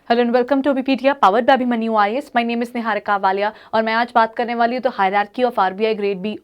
Hello and welcome to BPTR powered by Abhimanyu IAS. My name is Niharika Walia और मैं आज बात करने वाली हूँ तो hierarchy of RBI grade B,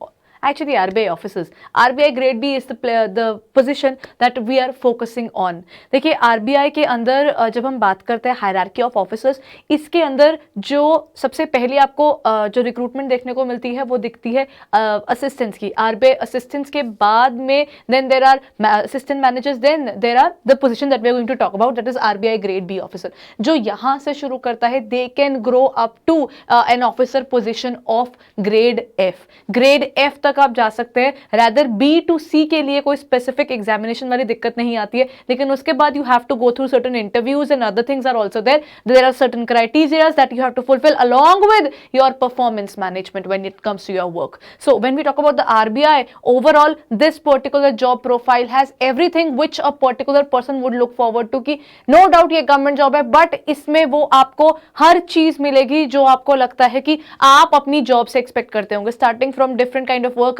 actually RBI officers. RBI grade B is the position that we are focusing on. देखिए RBI के अंदर जब हम बात करते हैं हायरार्की ऑफ ऑफिसर्स, इसके अंदर जो सबसे पहले आपको जो रिक्रूटमेंट देखने को मिलती है वो दिखती है असिस्टेंट्स की। RBI असिस्टेंट्स के बाद में then there are assistant managers, then there are the position that we are going to talk about, that is RBI grade B officer. जो यहाँ से शुरू करता है they can grow up to an officer position of grade F. Grade F तक आप जा सकते हैं। रादर बी टू सी के लिए कोई स्पेसिफिक एग्जामिनेशन वाली दिक्कत नहीं आती है, लेकिन उसके बाद you have to go through certain interviews and other things are also there are certain criteria that you have to fulfil along with your performance management when it comes to your work. So when we talk about the RBI overall, this particular job profile has everything which a particular person would look forward to. कि no doubt ये government job है, but इसमें वो आपको हर चीज मिलेगी जो आपको लगता है कि आप अपनी जॉब से एक्सपेक्ट करते होंगे, starting from different kind of work,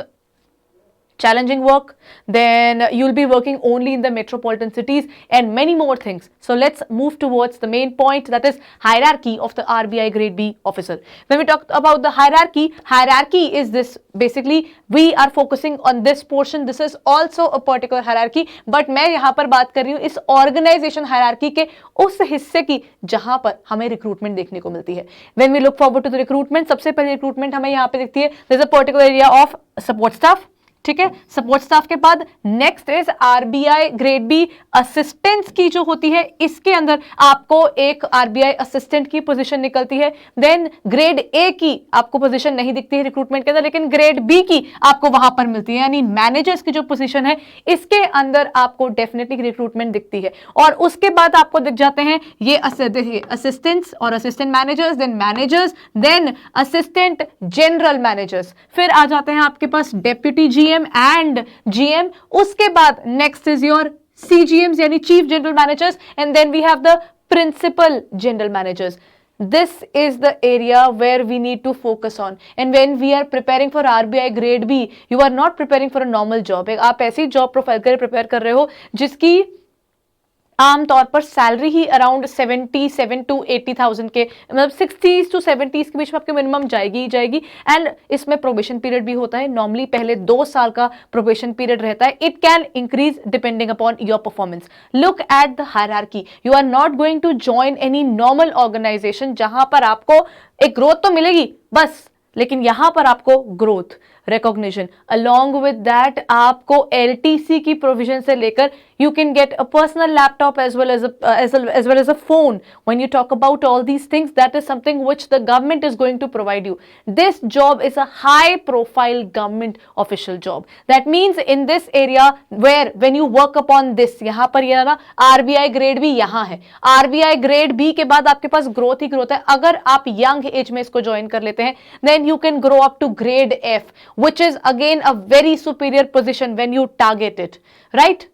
challenging work, then you'll be working only in the metropolitan cities and many more things. So let's move towards the main point, that is hierarchy of the RBI grade B officer. When we talk about the hierarchy is this, basically we are focusing on this portion. This is also a particular hierarchy, but मैं यहाँ पर बात कर रही हूँ इस organization hierarchy के उस हिस्से की जहाँ पर हमें recruitment देखने को मिलती है। When we look forward to the recruitment, सबसे पहले recruitment हमें यहाँ पे दिखती है, there is a particular area of support staff, ठीक है। सपोर्ट स्टाफ के बाद next is RBI grade B assistants की जो होती है, इसके अंदर आपको एक आरबीआई असिस्टेंट की पोजीशन निकलती है। देन ग्रेड ए की आपको पोजीशन नहीं दिखती है रिक्रूटमेंट के अंदर, लेकिन ग्रेड बी की आपको वहां पर मिलती है, यानी मैनेजर्स की जो पोजीशन है इसके अंदर आपको डेफिनेटली रिक्रूटमेंट दिखती है। और उसके बाद आपको दिख जाते हैं ये असिस्टेंट्स और assistant managers, then managers, then assistant general managers, फिर आ जाते हैं आपके पास डेप्यूटी जीएम एंड जीएम। उसके बाद नेक्स्ट इज योर सीजीएम्स यानी chief general managers, and then we have the principal general managers. This is the area where we need to focus on. And when we are preparing for RBI grade B, you are not preparing for a normal job. आप ऐसी job profile के लिए prepare कर रहे हो जिसकी आमतौर पर सैलरी ही अराउंड 77 to 80,000 के, मतलब 60s to 70s के बीच में आपके मिनिमम जाएगी ही जाएगी। एंड इसमें प्रोबेशन पीरियड भी होता है, नॉर्मली पहले 2 साल का प्रोबेशन पीरियड रहता है। It can increase depending upon your performance. Look at the hierarchy, you are not going to join any normal organisation जहां पर आपको एक ग्रोथ तो मिलेगी बस, लेकिन यहां पर आपको growth, recognition, along with that आपको एलटीसी की प्रोविजन से लेकर you can get a personal laptop as well as a phone. When you talk about all these things, that is something which the government is going to provide you. This job is a high profile government official job. That means in this area where when you work upon this, यहाँ पर ये ना RBI grade B यहाँ है, RBI grade B के बाद आपके पास growth ही growth है। अगर आप young age में इसको join कर लेते हैं, then you can grow up to grade F, which is again a very superior position when you target it, right?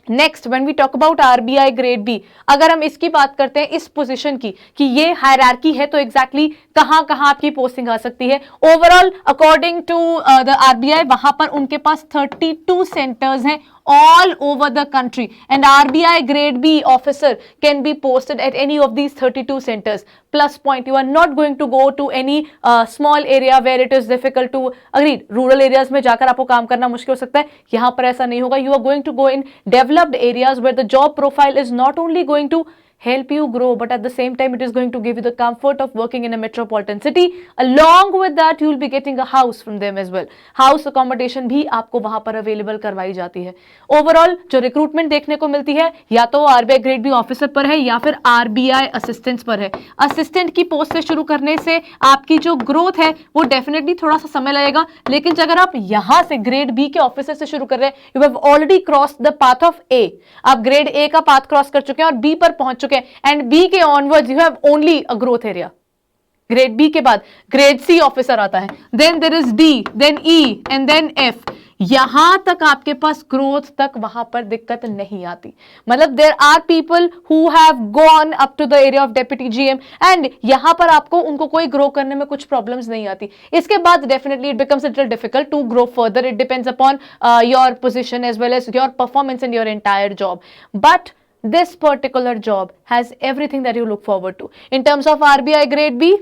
Next when we talk about RBI grade B, अगर हम इसकी बात करते हैं इस पोजीशन की कि ये हायरार्की है, तो एग्जैक्टली कहां कहां आपकी पोस्टिंग आ सकती है। Overall according to the RBI वहां पर उनके पास 32 सेंटर्स हैं all over the country, and RBI grade B officer can be posted at any of these 32 centers. Plus point, you are not going to go to any small area where it is difficult to, agreed, rural areas में जाकर आपको काम करना मुश्किल हो सकता है, यहाँ पर ऐसा नहीं होगा। You are going to go in developed areas where the job profile is not only going to help you grow, but at the same time it is going to give you the comfort of working in a metropolitan city. Along with that you will be getting a house from them as well. House accommodation भी आपको वहां पर available करवाई जाती है। Overall जो recruitment देखने को मिलती है या तो आरबीआई ग्रेड बी ऑफिसर पर है या फिर आरबीआई असिस्टेंट्स पर है। असिस्टेंट की पोस्ट से शुरू करने से आपकी जो ग्रोथ है वो डेफिनेटली थोड़ा सा समय लगेगा, लेकिन अगर आप यहां से ग्रेड बी के ऑफिसर से शुरू कर रहे हैं, you have already cross the path of A, आप ग्रेड ए का पाथ क्रॉस कर चुके हैं और बी पर पहुंच चुके हैं, एंड बी के onwards you have only a growth area. Grade B के बाद ग्रेड सी ऑफिसर आता है, then there is D, then E and then F. यहां तक आपके पास ग्रोथ तक वहां पर दिक्कत नहीं आती, मतलब there are people who have gone up to the area of deputy GM, and यहां पर आपको उनको कोई ग्रो करने में कुछ प्रॉब्लम्स नहीं आती। इसके बाद definitely it becomes little difficult to grow further, it depends upon your position as well as your performance in your entire job. But this particular job has everything that you look forward to. In terms of RBI grade B,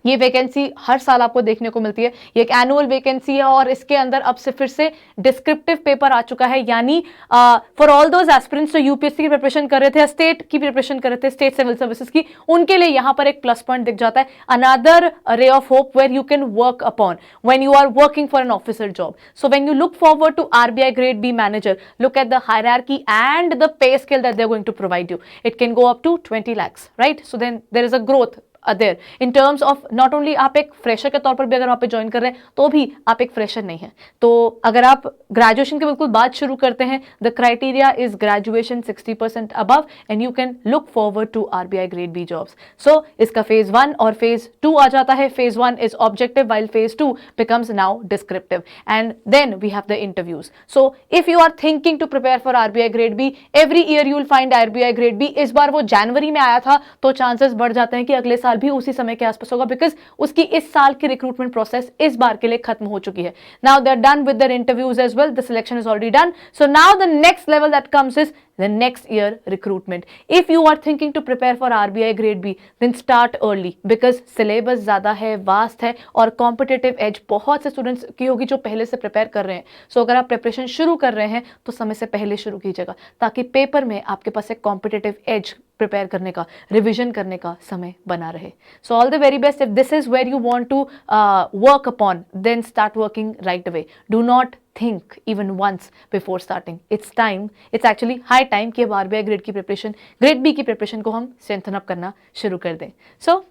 ये vacancy हर साल आपको देखने को मिलती है, ये एक annual vacancy है और इसके अंदर अब से फिर से डिस्क्रिप्टिव पेपर आ चुका है, यानी फॉर ऑल दोज एस्पिरेंट्स जो यूपीएससी की प्रिपरेशन कर रहे थे, स्टेट की प्रिपरेशन कर रहे थे, स्टेट सिविल सर्विसेज की, उनके लिए यहां पर एक प्लस पॉइंट दिख जाता है, another ray of hope where you can work upon when you are working for an officer job. So when you look forward to RBI grade B manager, look at the hierarchy and the pay scale that they're going to provide you. It can go up to 20 lakhs, right? So then there is a growth there in terms of not only आप एक fresher के तौर पर भी अगर वहाँ पे join कर रहे हैं तो भी आप एक फ्रेशर नहीं है. तो अगर आप ग्रेजुएशन की बिल्कुल बात शुरू करते हैं, the criteria is graduation 60% above and you can look forward to RBI grade B jobs. So इसका फेज 1 और फेज 2 आ जाता है. Phase 1 is objective while phase 2 becomes now descriptive, and then we have the interviews. So if you are thinking to prepare for RBI grade B, every year you will find RBI grade B. इस बार वो जनवरी में आया था तो chances बढ़ जाते हैं कि अगले साल भी उसी समय के आसपास होगा, बिकॉज उसकी इस साल की रिक्रूटमेंट प्रोसेस इस बार के लिए खत्म हो चुकी है. Now they are done with their interviews as well, the selection is already done. So now the next level that comes is the next year recruitment. If you are thinking to prepare for RBI grade B, then start early because syllabus ज़्यादा है, vast है और competitive edge बहुत से students की होगी जो पहले से prepare कर रहे हैं. So अगर आप preparation शुरू कर रहे हैं तो समय से पहले शुरू कीजिएगा ताकि पेपर में आपके पास एक competitive edge प्रिपेयर करने का, रिविजन करने का समय बना रहे. So all the very best. If this is where you want to work upon, then start working right away. Do not think even once before starting. It's time, it's actually high time कि अब RBI grade की preparation, grade B की preparation को हम strengthen up करना शुरू कर दें. सो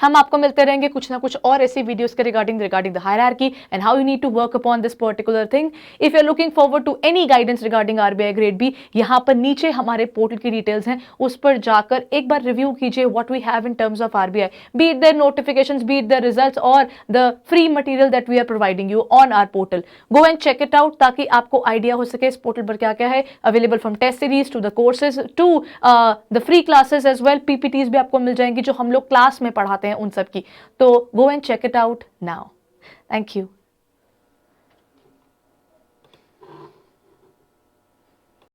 हम आपको मिलते रहेंगे कुछ ना कुछ और ऐसी वीडियोस के regarding the hierarchy and how you need to work upon this particular thing. If you are looking forward to any guidance regarding RBI grade B, यहाँ पर नीचे हमारे पोर्टल की डिटेल्स हैं, उस पर जाकर एक बार रिव्यू कीजिए what we have in terms of RBI, be it their notifications, be it their results और the free material that we are providing you on our portal. Go and check it out ताकि आपको idea हो सके इस portal पर क्या क्या है available, from test series to the courses to the free classes as well. PPTs भी आपको मिल जाएंगी जो हम लोग क्लास में पढ़ाते हैं उन सब की. तो go and check it out now. Thank you.